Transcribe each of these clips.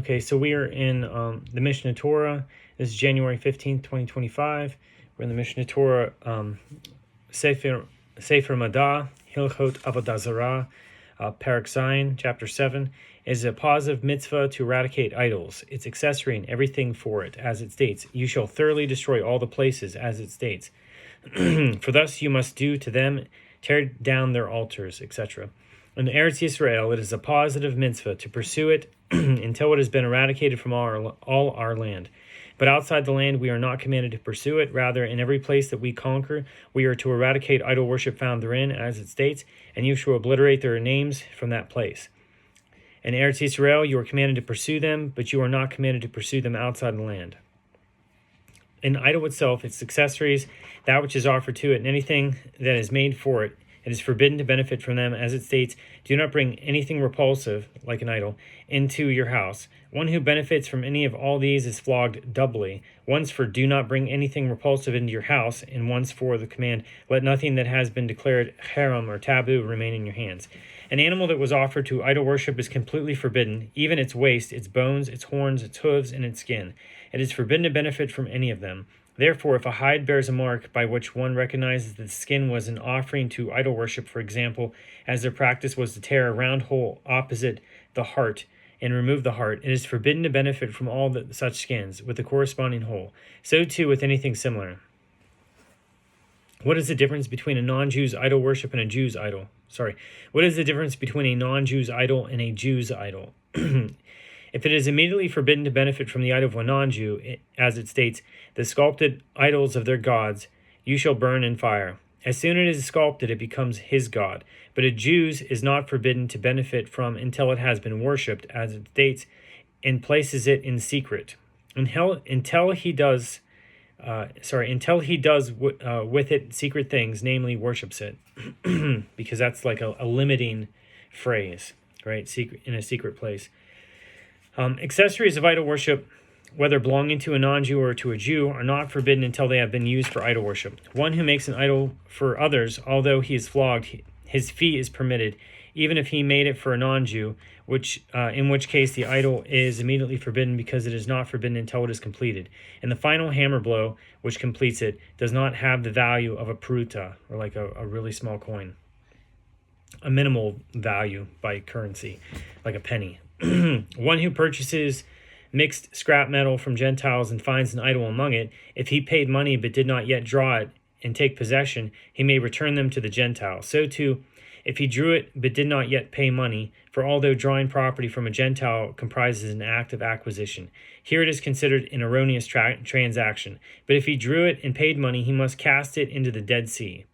Okay, so we are in the Mishneh Torah. This is January 15th, 2025. We're in the Mishneh Torah, Sefer Mada, Hilchot Avodah Zarah, Parak Zayin, Chapter 7. It is a positive mitzvah to eradicate idols, its accessory and everything for it, as it states. You shall thoroughly destroy all the places, as it states. For thus you must do to them, tear down their altars, etc. In Eretz Yisrael, it is a positive mitzvah to pursue it until it has been eradicated from all our land. But outside the land, we are not commanded to pursue it. Rather, in every place that we conquer, we are to eradicate idol worship found therein, as it states, and you shall obliterate their names from that place. In Eretz Yisrael, you are commanded to pursue them, but you are not commanded to pursue them outside the land. An idol itself, its accessories, that which is offered to it, and anything that is made for it, it is forbidden to benefit from them, as it states, do not bring anything repulsive, like an idol, into your house. One who benefits from any of all these is flogged doubly, once for do not bring anything repulsive into your house, and once for the command, let nothing that has been declared haram or taboo remain in your hands. An animal that was offered to idol worship is completely forbidden, even its waist, its bones, its horns, its hooves, and its skin. It is forbidden to benefit from any of them. Therefore, if a hide bears a mark by which one recognizes that the skin was an offering to idol worship, for example, as their practice was to tear a round hole opposite the heart and remove the heart, it is forbidden to benefit from all such skins with the corresponding hole. So too with anything similar. What is the difference between a non-Jew's idol worship and a Jew's idol? What is the difference between a non-Jew's idol and a Jew's idol? If it is immediately forbidden to benefit from the idol of a non-Jew, as it states, the sculpted idols of their gods you shall burn in fire. As soon as it is sculpted, it becomes his god. But a Jew's is not forbidden to benefit from until it has been worshipped, as it states, and places it in secret. Until he does with it secret things, namely worships it, because that's like a limiting phrase, right? Secret in a secret place. Accessories of idol worship, whether belonging to a non-Jew or to a Jew, are not forbidden until they have been used for idol worship. One who makes an idol for others, although he is flogged, his fee is permitted, even if he made it for a non-Jew, in which case the idol is immediately forbidden because it is not forbidden until it is completed. And the final hammer blow, which completes it, does not have the value of a pruta, or like a really small coin, a minimal value by currency, like a penny. One who purchases mixed scrap metal from Gentiles and finds an idol among it, if he paid money but did not yet draw it and take possession, he may return them to the Gentile. So too, if he drew it but did not yet pay money, for although drawing property from a Gentile comprises an act of acquisition, here it is considered an erroneous transaction. But if he drew it and paid money, he must cast it into the Dead Sea.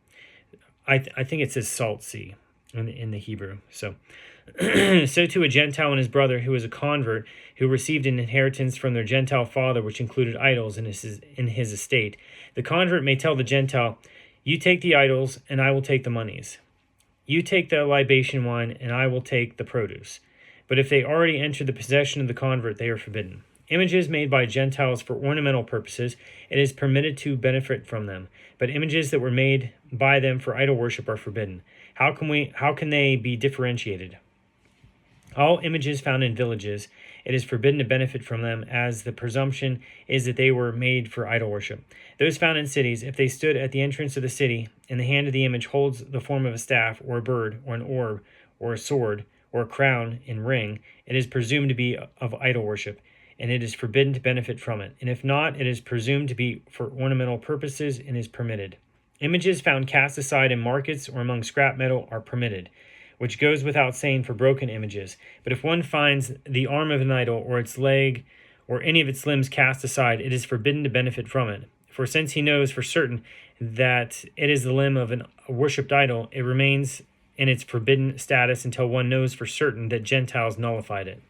I think it says Salt Sea in the Hebrew. So too a Gentile and his brother, who is a convert, who received an inheritance from their Gentile father, which included idols in his estate. The convert may tell the Gentile, you take the idols, and I will take the monies. You take the libation wine, and I will take the produce. But if they already entered the possession of the convert, they are forbidden. Images made by Gentiles for ornamental purposes, it is permitted to benefit from them. But images that were made by them for idol worship are forbidden. How can they be differentiated? All images found in villages, it is forbidden to benefit from them, as the presumption is that they were made for idol worship. Those found in cities, if they stood at the entrance of the city, and the hand of the image holds the form of a staff, or a bird, or an orb, or a sword, or a crown and ring, it is presumed to be of idol worship, and it is forbidden to benefit from it. And if not, it is presumed to be for ornamental purposes and is permitted. Images found cast aside in markets or among scrap metal are permitted, which goes without saying for broken images. But if one finds the arm of an idol, or its leg, or any of its limbs cast aside, it is forbidden to benefit from it. For since he knows for certain that it is the limb of a worshipped idol, it remains in its forbidden status until one knows for certain that Gentiles nullified it.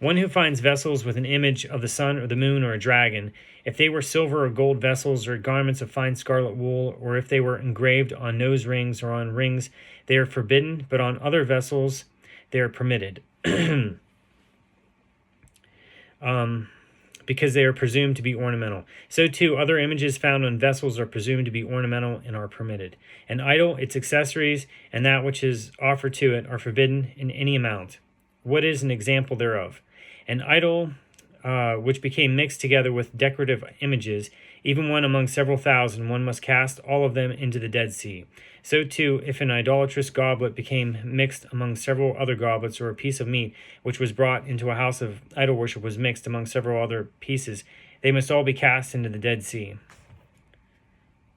One who finds vessels with an image of the sun or the moon or a dragon, if they were silver or gold vessels or garments of fine scarlet wool, or if they were engraved on nose rings or on rings, they are forbidden, but on other vessels they are permitted, because they are presumed to be ornamental. So too, other images found on vessels are presumed to be ornamental and are permitted. An idol, its accessories, and that which is offered to it are forbidden in any amount. What is an example thereof? An idol which became mixed together with decorative images, even one among several thousand, one must cast all of them into the Dead Sea. So too, if an idolatrous goblet became mixed among several other goblets, or a piece of meat which was brought into a house of idol worship was mixed among several other pieces, they must all be cast into the Dead Sea.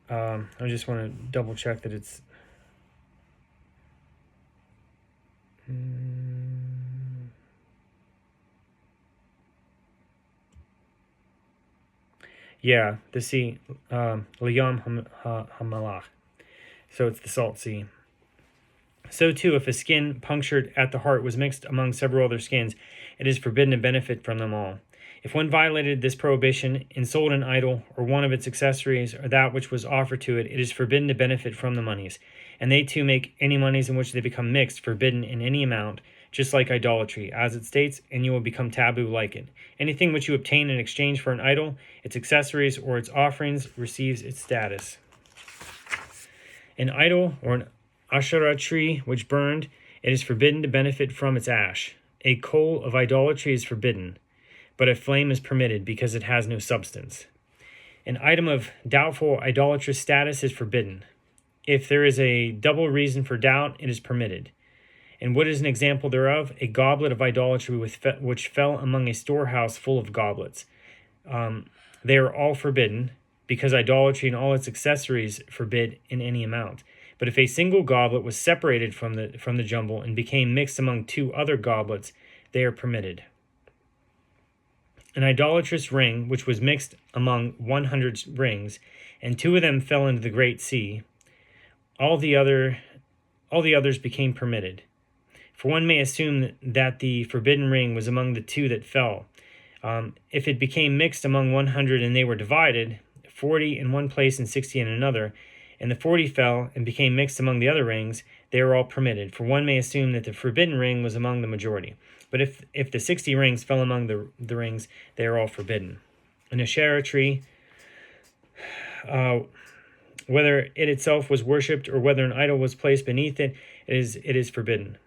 I just want to double check that it's... Yeah, the sea, Liyam Hamalach. So it's the salt sea. So too, if a skin punctured at the heart was mixed among several other skins, it is forbidden to benefit from them all. If one violated this prohibition and sold an idol or one of its accessories or that which was offered to it, it is forbidden to benefit from the monies. And they too make any monies in which they become mixed forbidden in any amount, just like idolatry, as it states, and you will become taboo like it. Anything which you obtain in exchange for an idol, its accessories, or its offerings receives its status. An idol or an Asherah tree which burned, it is forbidden to benefit from its ash. A coal of idolatry is forbidden, but a flame is permitted because it has no substance. An item of doubtful idolatrous status is forbidden. If there is a double reason for doubt, it is permitted. And what is an example thereof? A goblet of idolatry which fell among a storehouse full of goblets. They are all forbidden, because idolatry and all its accessories forbid in any amount. But if a single goblet was separated from the jumble and became mixed among two other goblets, they are permitted. An idolatrous ring, which was mixed among 100 rings, and two of them fell into the great sea, all the others became permitted. For one may assume that the forbidden ring was among the two that fell. If it became mixed among 100 and they were divided, 40 in one place and 60 in another, and the 40 fell and became mixed among the other rings, they are all permitted. For one may assume that the forbidden ring was among the majority. But if the 60 rings fell among the rings, they are all forbidden. An Asherah tree, whether it itself was worshipped or whether an idol was placed beneath it, it is forbidden.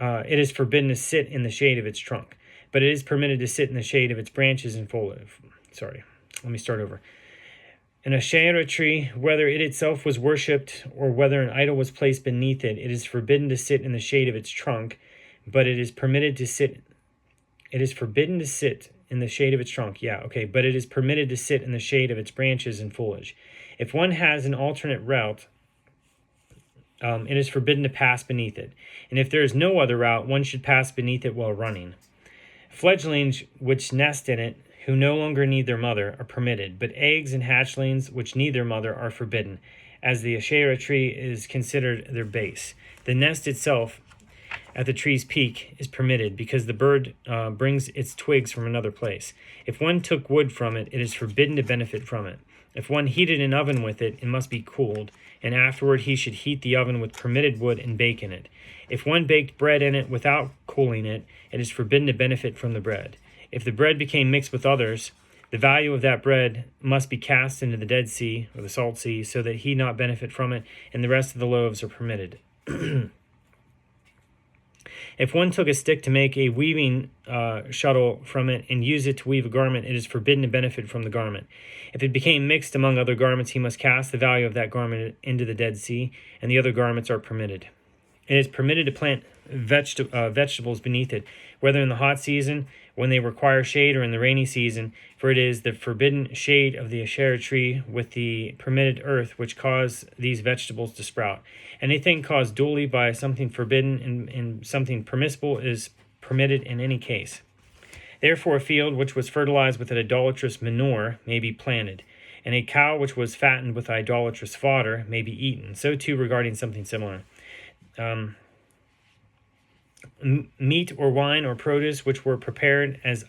It is forbidden to sit in the shade of its trunk, but it is permitted to sit in the shade of its branches and foliage. Let me start over. An Asherah tree, whether it itself was worshipped or whether an idol was placed beneath it, it is forbidden to sit in the shade of its trunk, but it is permitted to sit. It is forbidden to sit in the shade of its trunk. But it is permitted to sit in the shade of its branches and foliage. If one has an alternate route, it is forbidden to pass beneath it. And if there is no other route, one should pass beneath it while running. Fledglings which nest in it, who no longer need their mother, are permitted, but eggs and hatchlings which need their mother are forbidden, as the Asherah tree is considered their base. The nest itself at the tree's peak is permitted, because the bird brings its twigs from another place. If one took wood from it, it is forbidden to benefit from it. If one heated an oven with it, it must be cooled, and afterward he should heat the oven with permitted wood and bake in it. If one baked bread in it without cooling it, it is forbidden to benefit from the bread. If the bread became mixed with others, the value of that bread must be cast into the Dead Sea, or the Salt Sea, so that he not benefit from it, and the rest of the loaves are permitted. If one took a stick to make a weaving shuttle from it and use it to weave a garment, it is forbidden to benefit from the garment. If it became mixed among other garments, he must cast the value of that garment into the Dead Sea, and the other garments are permitted. It is permitted to plant vegetables beneath it, whether in the hot season, when they require shade, or in the rainy season, for it is the forbidden shade of the Asherah tree with the permitted earth which cause these vegetables to sprout. Anything caused duly by something forbidden and something permissible is permitted in any case. Therefore a field which was fertilized with an idolatrous manure may be planted, and a cow which was fattened with idolatrous fodder may be eaten. So too regarding something similar. Meat or wine or produce which were prepared as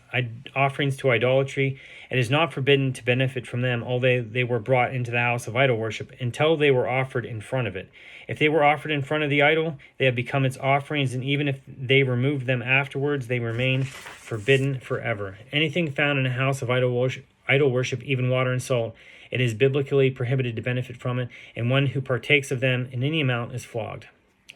offerings to idolatry, it is not forbidden to benefit from them, although they were brought into the house of idol worship, until they were offered in front of it. If they were offered in front of the idol, they have become its offerings, and even if they removed them afterwards, they remain forbidden forever. Anything found in a house of idol worship, even water and salt, it is biblically prohibited to benefit from it, and one who partakes of them in any amount is flogged.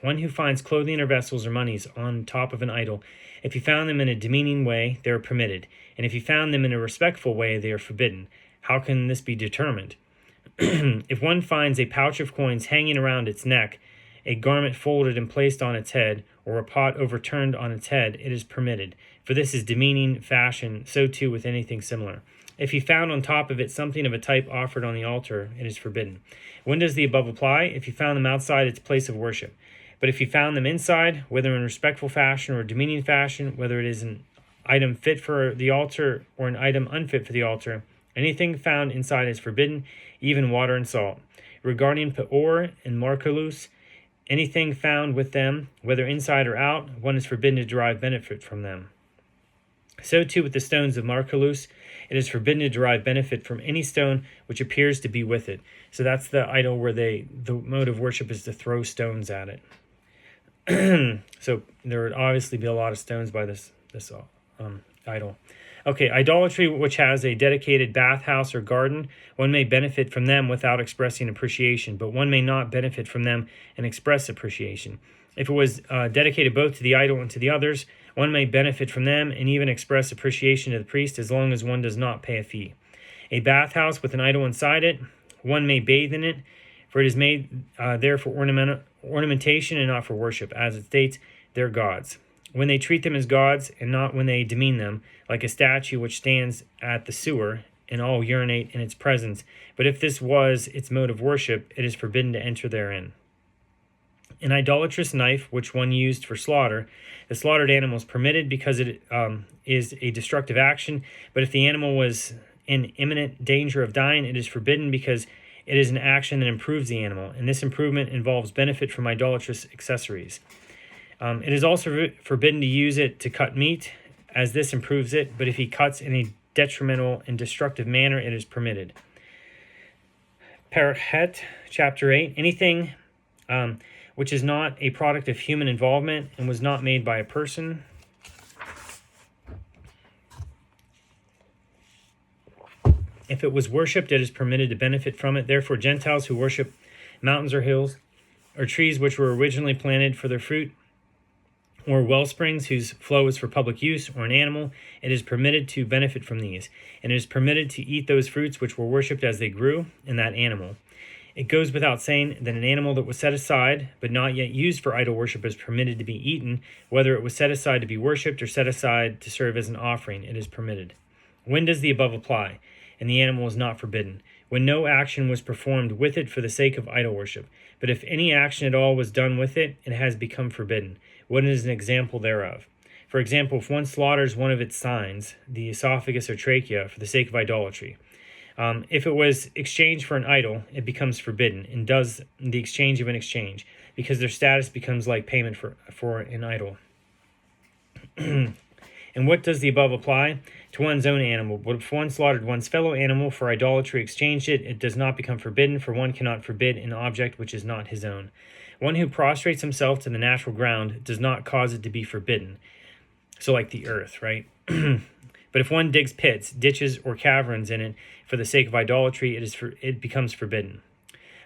One who finds clothing or vessels or monies on top of an idol, if he found them in a demeaning way, they are permitted, and if he found them in a respectful way, they are forbidden. How can this be determined? If one finds a pouch of coins hanging around its neck, a garment folded and placed on its head, or a pot overturned on its head, it is permitted, for this is demeaning fashion, so too with anything similar. If he found on top of it something of a type offered on the altar, it is forbidden. When does the above apply? If he found them outside its place of worship. But if he found them inside, whether in respectful fashion or demeaning fashion, whether it is an item fit for the altar or an item unfit for the altar, anything found inside is forbidden, even water and salt. Regarding peor and markalus, anything found with them, whether inside or out, one is forbidden to derive benefit from them. So too with the stones of markalus, it is forbidden to derive benefit from any stone which appears to be with it. So that's the idol where the mode of worship is to throw stones at it. So there would obviously be a lot of stones by this idol. Okay, idolatry which has a dedicated bathhouse or garden, one may benefit from them without expressing appreciation, but one may not benefit from them and express appreciation. If it was dedicated both to the idol and to the others, one may benefit from them and even express appreciation to the priest as long as one does not pay a fee. A bathhouse with an idol inside it, one may bathe in it, for it is made there for ornamentation and not for worship, as it states, they're gods. When they treat them as gods, and not when they demean them, like a statue which stands at the sewer, and all urinate in its presence. But if this was its mode of worship, it is forbidden to enter therein. An idolatrous knife, which one used for slaughter, the slaughtered animal is permitted because it is a destructive action, but if the animal was in imminent danger of dying, it is forbidden because it is an action that improves the animal, and this improvement involves benefit from idolatrous accessories. It is also forbidden to use it to cut meat, as this improves it, but if he cuts in a detrimental and destructive manner, it is permitted. Parachet, chapter 8, anything which is not a product of human involvement and was not made by a person. If it was worshipped, it is permitted to benefit from it. Therefore, Gentiles who worship mountains or hills or trees which were originally planted for their fruit, or well springs whose flow is for public use, or an animal, it is permitted to benefit from these. And it is permitted to eat those fruits which were worshipped as they grew in that animal. It goes without saying that an animal that was set aside, but not yet used for idol worship, is permitted to be eaten, whether it was set aside to be worshipped or set aside to serve as an offering, it is permitted. When does the above apply? And the animal is not forbidden, when no action was performed with it for the sake of idol worship. But if any action at all was done with it, it has become forbidden. What is an example thereof? For example, if one slaughters one of its signs, the esophagus or trachea, for the sake of idolatry, if it was exchanged for an idol, it becomes forbidden and does the exchange of an exchange, because their status becomes like payment for an idol. And what does the above apply? To one's own animal. But if one slaughtered one's fellow animal for idolatry, exchanged it, it does not become forbidden, for one cannot forbid an object which is not his own. One who prostrates himself to the natural ground does not cause it to be forbidden. So like the earth, right? But if one digs pits, ditches, or caverns in it for the sake of idolatry, it becomes forbidden.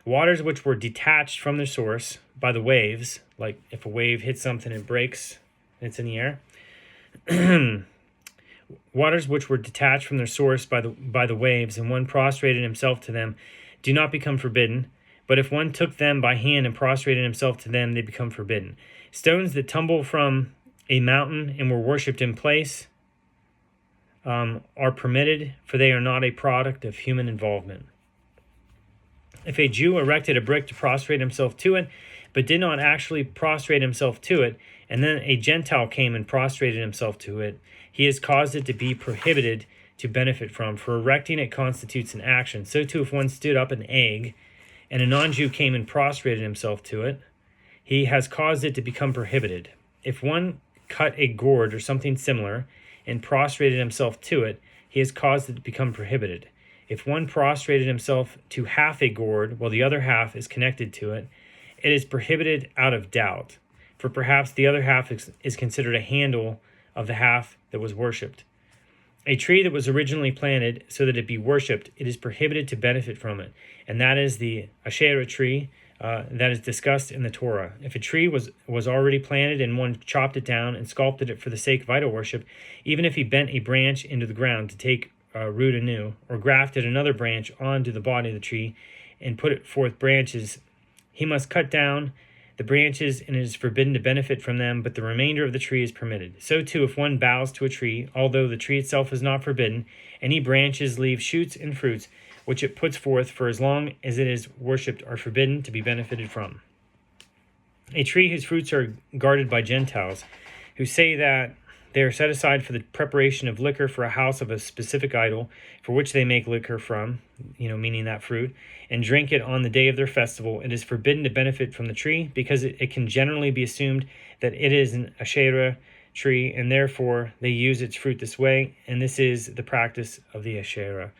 Waters which were detached from their source by the waves, like if a wave hits something and breaks, and it's in the air. Waters which were detached from their source by the waves, and one prostrated himself to them, do not become forbidden. But if one took them by hand and prostrated himself to them, they become forbidden. Stones that tumble from a mountain and were worshipped in place are permitted, for they are not a product of human involvement. If a Jew erected a brick to prostrate himself to it, but did not actually prostrate himself to it, and then a Gentile came and prostrated himself to it, he has caused it to be prohibited to benefit from, for erecting it constitutes an action. So too, if one stood up an egg, and a non-Jew came and prostrated himself to it, he has caused it to become prohibited. If one cut a gourd or something similar, and prostrated himself to it, he has caused it to become prohibited. If one prostrated himself to half a gourd, while the other half is connected to it, it is prohibited out of doubt, for perhaps the other half is considered a handle of the half that was worshipped. A tree that was originally planted so that it be worshipped, it is prohibited to benefit from it, and that is the Asherah tree that is discussed in the Torah. If a tree was already planted and one chopped it down and sculpted it for the sake of idol worship, even if he bent a branch into the ground to take root anew, or grafted another branch onto the body of the tree and put it forth branches, he must cut down the branches, and it is forbidden to benefit from them, but the remainder of the tree is permitted. So too, if one bows to a tree, although the tree itself is not forbidden, any branches leave shoots and fruits, which it puts forth for as long as it is worshipped, are forbidden to be benefited from. A tree whose fruits are guarded by Gentiles, who say that they are set aside for the preparation of liquor for a house of a specific idol, for which they make liquor from, meaning that fruit, and drink it on the day of their festival, it is forbidden to benefit from the tree, because it can generally be assumed that it is an Asherah tree, and therefore they use its fruit this way, and this is the practice of the Asherah.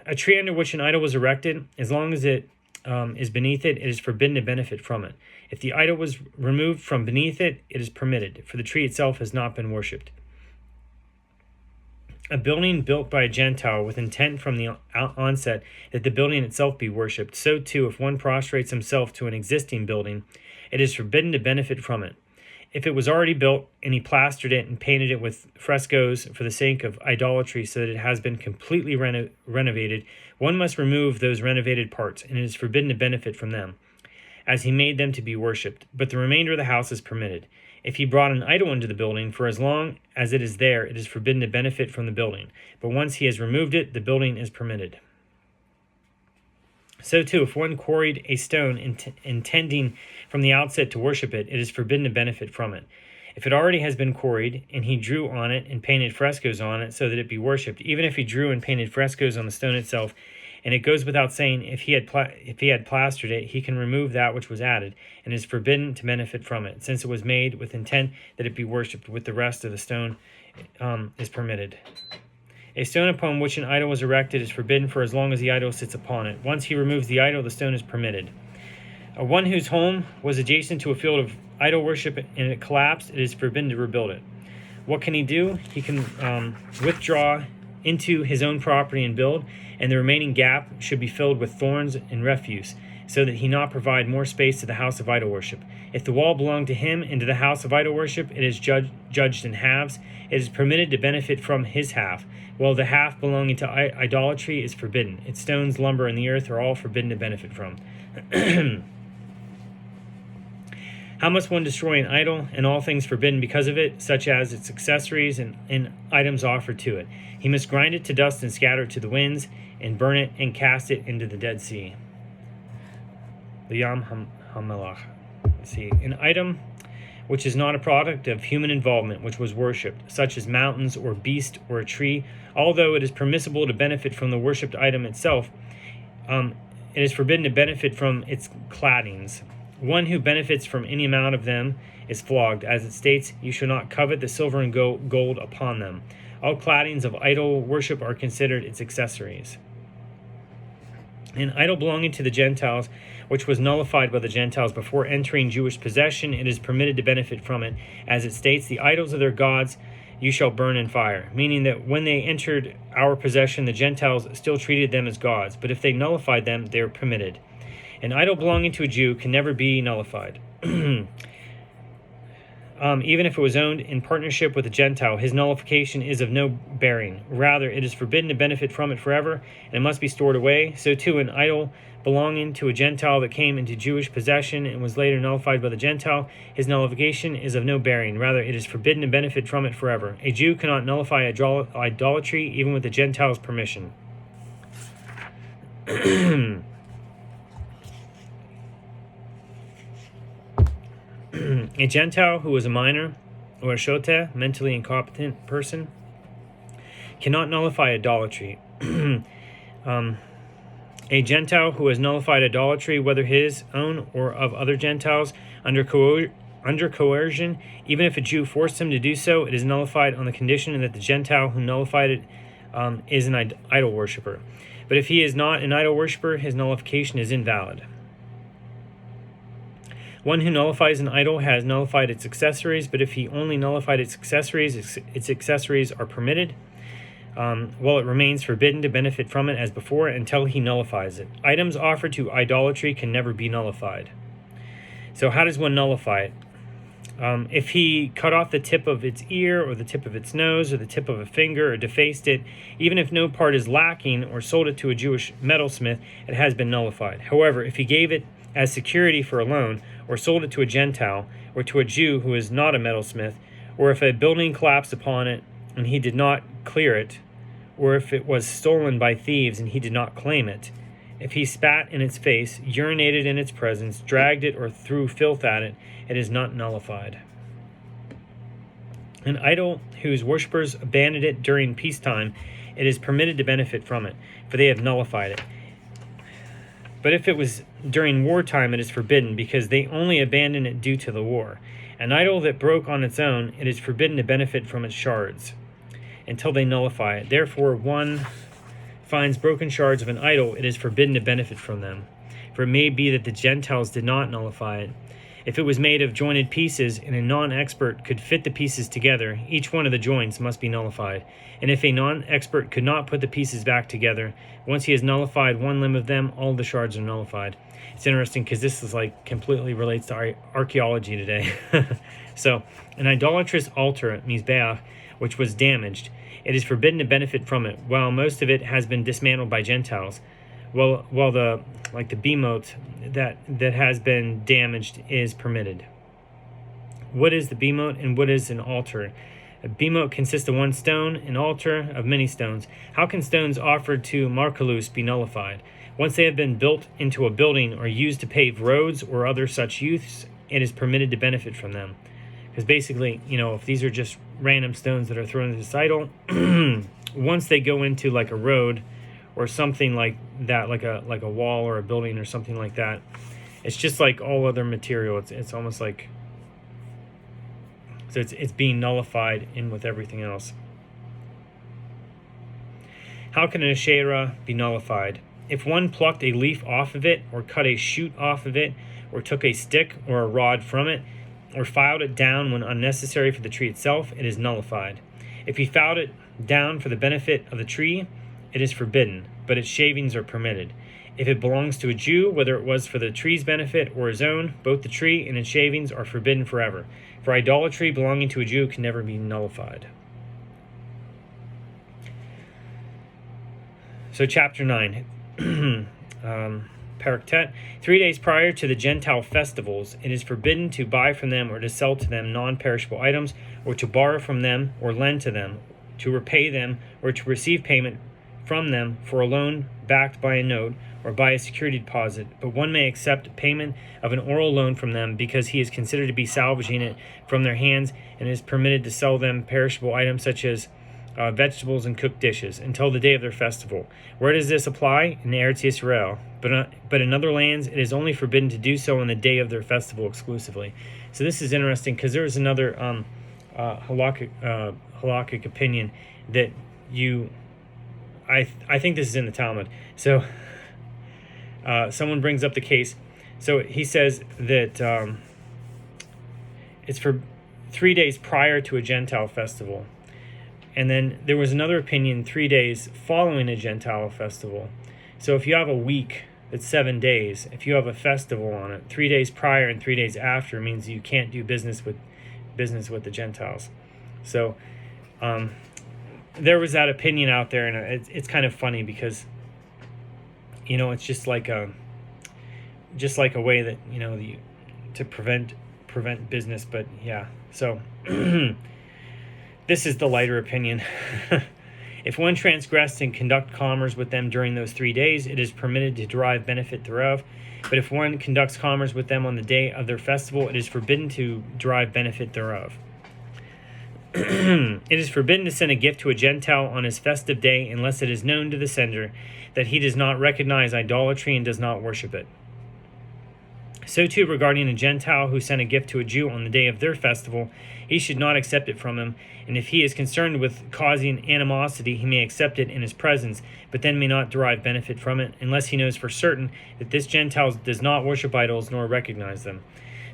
A tree under which an idol was erected, as long as it is beneath it, it is forbidden to benefit from it. If the idol was removed from beneath it, it is permitted, for the tree itself has not been worshipped. A building built by a Gentile with intent from the onset that the building itself be worshipped, so too if one prostrates himself to an existing building, it is forbidden to benefit from it. If it was already built and he plastered it and painted it with frescoes for the sake of idolatry so that it has been completely renovated, one must remove those renovated parts, and it is forbidden to benefit from them, as he made them to be worshipped, but the remainder of the house is permitted. If he brought an idol into the building, for as long as it is there, it is forbidden to benefit from the building, but once he has removed it, the building is permitted. So too, if one quarried a stone intending from the outset to worship it, it is forbidden to benefit from it. If it already has been quarried, and he drew on it and painted frescoes on it so that it be worshipped, even if he drew and painted frescoes on the stone itself, and it goes without saying, if he had plastered it, he can remove that which was added, and is forbidden to benefit from it, since it was made with intent that it be worshipped. With the rest of the stone is permitted. A stone upon which an idol was erected is forbidden for as long as the idol sits upon it. Once he removes the idol, the stone is permitted. One whose home was adjacent to a field of idol worship and it collapsed, it is forbidden to rebuild it. What can he do? He can withdraw into his own property and build, and the remaining gap should be filled with thorns and refuse, so that he not provide more space to the house of idol worship. If the wall belonged to him and to the house of idol worship, it is judged in halves. It is permitted to benefit from his half, while the half belonging to idolatry is forbidden. Its stones, lumber, and the earth are all forbidden to benefit from. How must one destroy an idol and all things forbidden because of it, such as its accessories and items offered to it? He must grind it to dust and scatter it to the winds, and burn it and cast it into the Dead Sea. The Yam HaMelech. See, an item which is not a product of human involvement, which was worshipped, such as mountains or beast or a tree, although it is permissible to benefit from the worshipped item itself, it is forbidden to benefit from its claddings. One who benefits from any amount of them is flogged, as it states, "You shall not covet the silver and gold upon them." All claddings of idol worship are considered its accessories. An idol belonging to the Gentiles, which was nullified by the Gentiles before entering Jewish possession, it is permitted to benefit from it, as it states, "The idols of their gods you shall burn in fire," meaning that when they entered our possession, the Gentiles still treated them as gods, but if they nullified them, they were permitted. An idol belonging to a Jew can never be nullified. Even if it was owned in partnership with a Gentile, his nullification is of no bearing. Rather, it is forbidden to benefit from it forever, and it must be stored away. So too, an idol belonging to a Gentile that came into Jewish possession and was later nullified by the Gentile, his nullification is of no bearing. Rather, it is forbidden to benefit from it forever. A Jew cannot nullify idolatry even with the Gentile's permission. A Gentile who is a minor or a shoteh, mentally incompetent person, cannot nullify idolatry. A Gentile who has nullified idolatry, whether his own or of other Gentiles, under coercion, even if a Jew forced him to do so, it is nullified on the condition that the Gentile who nullified it is an idol worshiper. But if he is not an idol worshiper, his nullification is invalid. One who nullifies an idol has nullified its accessories, but if he only nullified its accessories are permitted, while it remains forbidden to benefit from it as before until he nullifies it. Items offered to idolatry can never be nullified. So how does one nullify it? If he cut off the tip of its ear or the tip of its nose or the tip of a finger or defaced it, even if no part is lacking, or sold it to a Jewish metalsmith, it has been nullified. However, if he gave it as security for a loan, or sold it to a Gentile, or to a Jew who is not a metalsmith, or if a building collapsed upon it and he did not clear it, or if it was stolen by thieves and he did not claim it, if he spat in its face, urinated in its presence, dragged it, or threw filth at it, it is not nullified. An idol whose worshippers abandoned it during peacetime, it is permitted to benefit from it, for they have nullified it. But if it was during wartime, it is forbidden, because they only abandoned it due to the war. An idol that broke on its own, it is forbidden to benefit from its shards, until they nullify it. Therefore, one finds broken shards of an idol, it is forbidden to benefit from them. For it may be that the Gentiles did not nullify it. If it was made of jointed pieces, and a non-expert could fit the pieces together, each one of the joints must be nullified. And if a non-expert could not put the pieces back together, once he has nullified one limb of them, all the shards are nullified. It's interesting because this is completely relates to archaeology today. So, an idolatrous altar, mizbeach, which was damaged, it is forbidden to benefit from it, while most of it has been dismantled by Gentiles. While the behemoth that has been damaged is permitted. What is the behemoth and what is an altar? A behemoth consists of one stone, an altar of many stones. How can stones offered to Markalus be nullified? Once they have been built into a building or used to pave roads or other such use, it is permitted to benefit from them. Because basically, if these are just random stones that are thrown into this idol, once they go into like a road or something like that, like a wall or a building or something like that, it's just like all other material. It's almost like, so it's being nullified in with everything else. How can an Asherah be nullified? If one plucked a leaf off of it, or cut a shoot off of it, or took a stick or a rod from it, or filed it down when unnecessary for the tree itself, it is nullified. If he filed it down for the benefit of the tree, it is forbidden, but its shavings are permitted. If it belongs to a Jew, whether it was for the tree's benefit or his own, both the tree and its shavings are forbidden forever. For idolatry belonging to a Jew can never be nullified. So chapter 9. Paraktet. 3 days prior to the Gentile festivals, it is forbidden to buy from them or to sell to them non-perishable items, or to borrow from them or lend to them, to repay them or to receive payment from them for a loan backed by a note or by a security deposit. But one may accept payment of an oral loan from them because he is considered to be salvaging it from their hands, and is permitted to sell them perishable items such as vegetables and cooked dishes until the day of their festival. Where does this apply? In Eretz Yisrael. But in other lands, it is only forbidden to do so on the day of their festival exclusively. So this is interesting because there is another halakhic opinion that I think this is in the Talmud. So someone brings up the case. So he says that it's for 3 days prior to a Gentile festival. And then there was another opinion 3 days following a Gentile festival. So if you have a week, it's 7 days. If you have a festival on it, 3 days prior and 3 days after means you can't do business with the Gentiles. So there was that opinion out there, and it's kind of funny because it's just like a way that to prevent business. But yeah, so. This is the lighter opinion. If one transgressed and conduct commerce with them during those 3 days, it is permitted to derive benefit thereof. But if one conducts commerce with them on the day of their festival, it is forbidden to derive benefit thereof. It is forbidden to send a gift to a Gentile on his festive day unless it is known to the sender that he does not recognize idolatry and does not worship it. So too regarding a Gentile who sent a gift to a Jew on the day of their festival, he should not accept it from him, and if he is concerned with causing animosity, he may accept it in his presence, but then may not derive benefit from it, unless he knows for certain that this Gentile does not worship idols nor recognize them.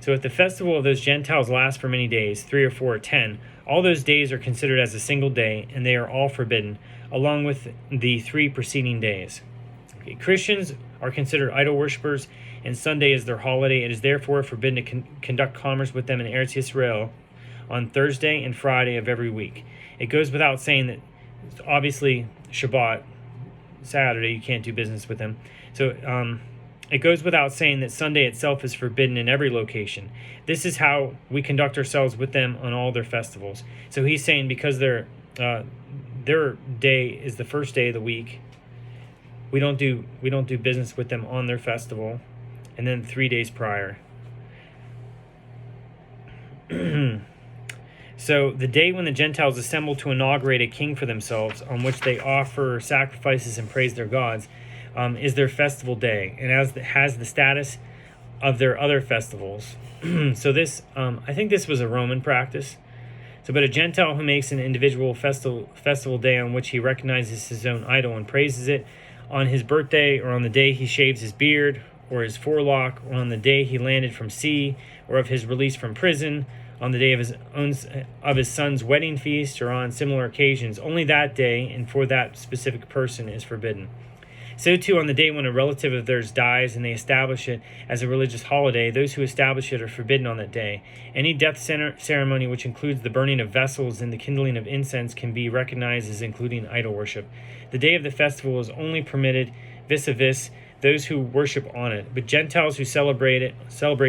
So if the festival of those Gentiles lasts for many days, 3 or 4 or 10, all those days are considered as a single day, and they are all forbidden, along with the 3 preceding days. Okay, Christians are considered idol worshippers, and Sunday is their holiday. It is therefore forbidden to conduct commerce with them in Eretz Yisrael on Thursday and Friday of every week. It goes without saying that, obviously, Shabbat, Saturday, you can't do business with them. So it goes without saying that Sunday itself is forbidden in every location. This is how we conduct ourselves with them on all their festivals. So he's saying because their day is the first day of the week, we don't do business with them on their festival, and then 3 days prior. So the day when the Gentiles assemble to inaugurate a king for themselves, on which they offer sacrifices and praise their gods, is their festival day, and has the status of their other festivals. So this, I think this was a Roman practice. So, but a Gentile who makes an individual festival day on which he recognizes his own idol and praises it, on his birthday, or on the day he shaves his beard or his forelock, or on the day he landed from sea, or of his release from prison, on the day of his son's wedding feast, or on similar occasions, only that day and for that specific person is forbidden. So too, on the day when a relative of theirs dies and they establish it as a religious holiday, those who establish it are forbidden on that day. Any death ceremony which includes the burning of vessels and the kindling of incense can be recognized as including idol worship. The day of the festival is only permitted vis-a-vis those who worship on it, but Gentiles who celebrate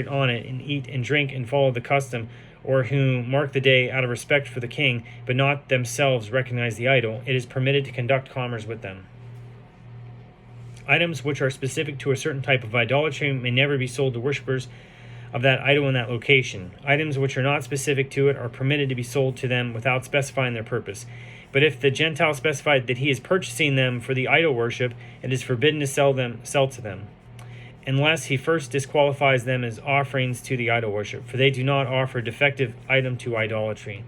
on it and eat and drink and follow the custom, or who mark the day out of respect for the king, but not themselves recognize the idol, it is permitted to conduct commerce with them. Items which are specific to a certain type of idolatry may never be sold to worshippers of that idol in that location. Items which are not specific to it are permitted to be sold to them without specifying their purpose. But if the Gentile specified that he is purchasing them for the idol worship, it is forbidden to sell to them, unless he first disqualifies them as offerings to the idol worship, for they do not offer a defective item to idolatry.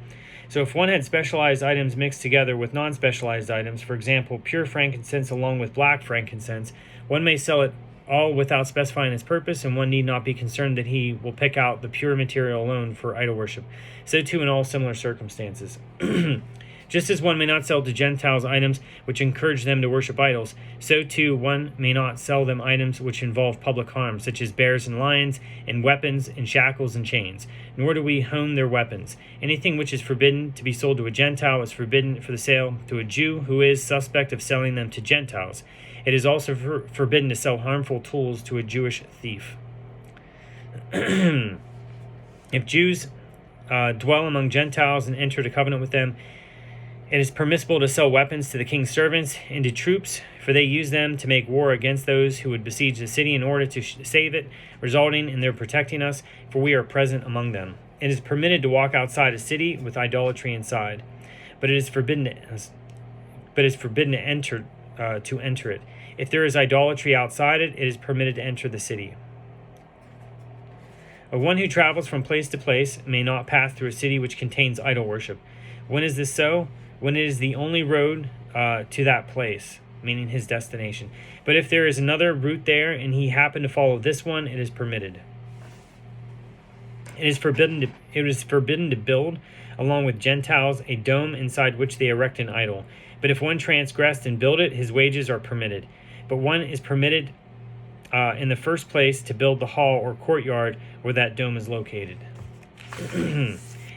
So if one had specialized items mixed together with non-specialized items, for example, pure frankincense along with black frankincense, one may sell it all without specifying its purpose, and one need not be concerned that he will pick out the pure material alone for idol worship. So too in all similar circumstances. Just as one may not sell to Gentiles items which encourage them to worship idols, so too one may not sell them items which involve public harm, such as bears and lions, and weapons, and shackles and chains. Nor do we hone their weapons. Anything which is forbidden to be sold to a Gentile is forbidden for the sale to a Jew who is suspect of selling them to Gentiles. It is also forbidden to sell harmful tools to a Jewish thief. If Jews dwell among Gentiles and enter a covenant with them, it is permissible to sell weapons to the king's servants and to troops, for they use them to make war against those who would besiege the city in order to save it, resulting in their protecting us, for we are present among them. It is permitted to walk outside a city with idolatry inside, but it is forbidden to enter it. If there is idolatry outside it, it is permitted to enter the city. One who travels from place to place may not pass through a city which contains idol worship. When is this so? When it is the only road to that place, meaning his destination. But if there is another route there, and he happened to follow this one, it is permitted. It is forbidden to build, along with Gentiles, a dome inside which they erect an idol. But if one transgressed and built it, his wages are permitted. But one is permitted in the first place to build the hall or courtyard where that dome is located.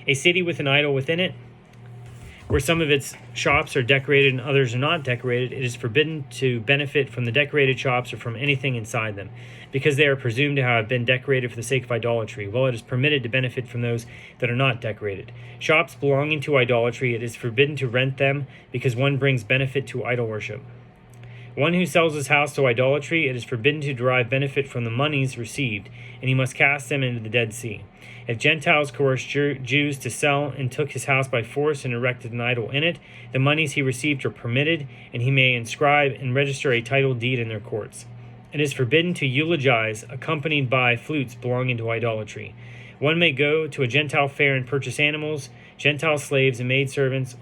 A city with an idol within it, where some of its shops are decorated and others are not decorated, it is forbidden to benefit from the decorated shops or from anything inside them, because they are presumed to have been decorated for the sake of idolatry, while it is permitted to benefit from those that are not decorated. Shops belonging to idolatry, it is forbidden to rent them, because one brings benefit to idol worship. One who sells his house to idolatry, it is forbidden to derive benefit from the monies received, and he must cast them into the Dead Sea. If Gentiles coerced Jews to sell and took his house by force and erected an idol in it, the monies he received are permitted, and he may inscribe and register a title deed in their courts. It is forbidden to eulogize, accompanied by flutes belonging to idolatry. One may go to a Gentile fair and purchase animals, Gentile slaves and maidservants,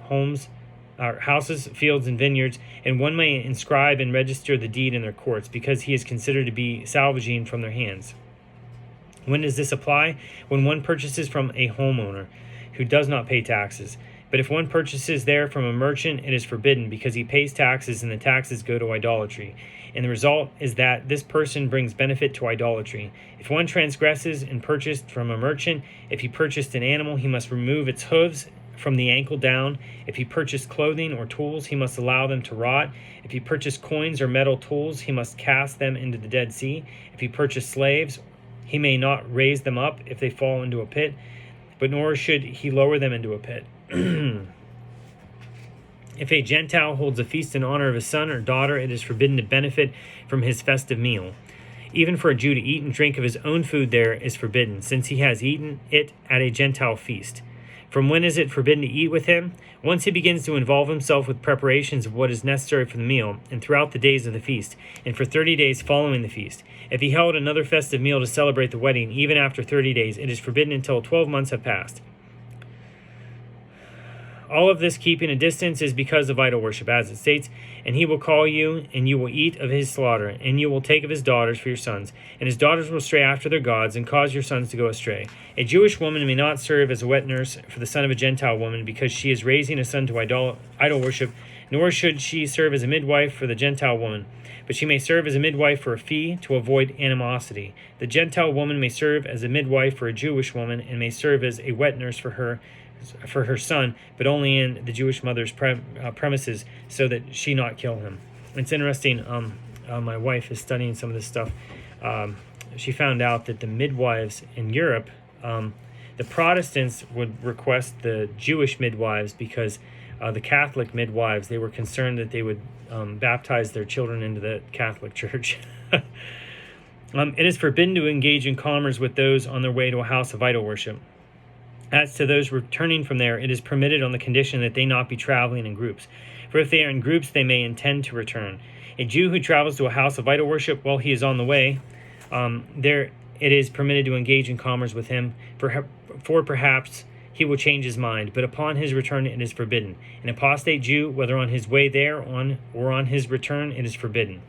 houses, fields, and vineyards, and one may inscribe and register the deed in their courts, because he is considered to be salvaging from their hands. When does this apply? When one purchases from a homeowner who does not pay taxes. But if one purchases there from a merchant, it is forbidden, because he pays taxes, and the taxes go to idolatry. And the result is that this person brings benefit to idolatry. If one transgresses and purchased from a merchant, if he purchased an animal, he must remove its hooves from the ankle down. If he purchased clothing or tools, he must allow them to rot. If he purchased coins or metal tools, he must cast them into the Dead Sea. If he purchased slaves, he may not raise them up if they fall into a pit, but nor should he lower them into a pit. If a Gentile holds a feast in honor of his son or daughter, it is forbidden to benefit from his festive meal. Even for a Jew to eat and drink of his own food there is forbidden, since he has eaten it at a Gentile feast. From when is it forbidden to eat with him? Once he begins to involve himself with preparations of what is necessary for the meal, and throughout the days of the feast, and for 30 days following the feast. If he held another festive meal to celebrate the wedding, even after 30 days, it is forbidden until 12 months have passed. All of this keeping a distance is because of idol worship, as it states, and he will call you, and you will eat of his slaughter, and you will take of his daughters for your sons, and his daughters will stray after their gods, and cause your sons to go astray. A Jewish woman may not serve as a wet nurse for the son of a Gentile woman, because she is raising a son to idol worship, nor should she serve as a midwife for the Gentile woman. But she may serve as a midwife for a fee, to avoid animosity. The Gentile woman may serve as a midwife for a Jewish woman, and may serve as a wet nurse for her son, but only in the Jewish mother's premises, so that she not kill him. It's interesting. My wife is studying some of this stuff. She found out that the midwives in Europe, the Protestants would request the Jewish midwives, because the Catholic midwives, they were concerned that they would baptize their children into the Catholic Church. It is forbidden to engage in commerce with those on their way to a house of idol worship. As to those returning from there, it is permitted on the condition that they not be traveling in groups. For if they are in groups, they may intend to return. A Jew who travels to a house of idol worship while he is on the way, there it is permitted to engage in commerce with him, for perhaps he will change his mind, but upon his return it is forbidden. An apostate Jew, whether on his way there or on his return, it is forbidden.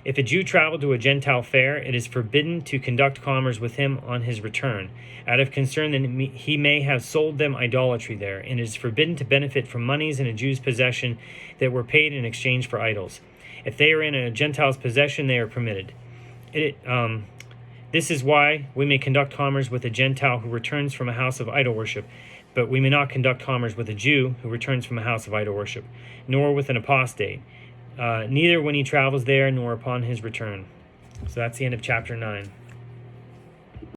If a Jew travel to a Gentile fair, it is forbidden to conduct commerce with him on his return, out of concern that he may have sold them idolatry there, and it is forbidden to benefit from monies in a Jew's possession that were paid in exchange for idols. If they are in a Gentile's possession, they are permitted. This is why we may conduct commerce with a Gentile who returns from a house of idol worship, but we may not conduct commerce with a Jew who returns from a house of idol worship, nor with an apostate, neither when he travels there nor upon his return. So that's the end of chapter 9.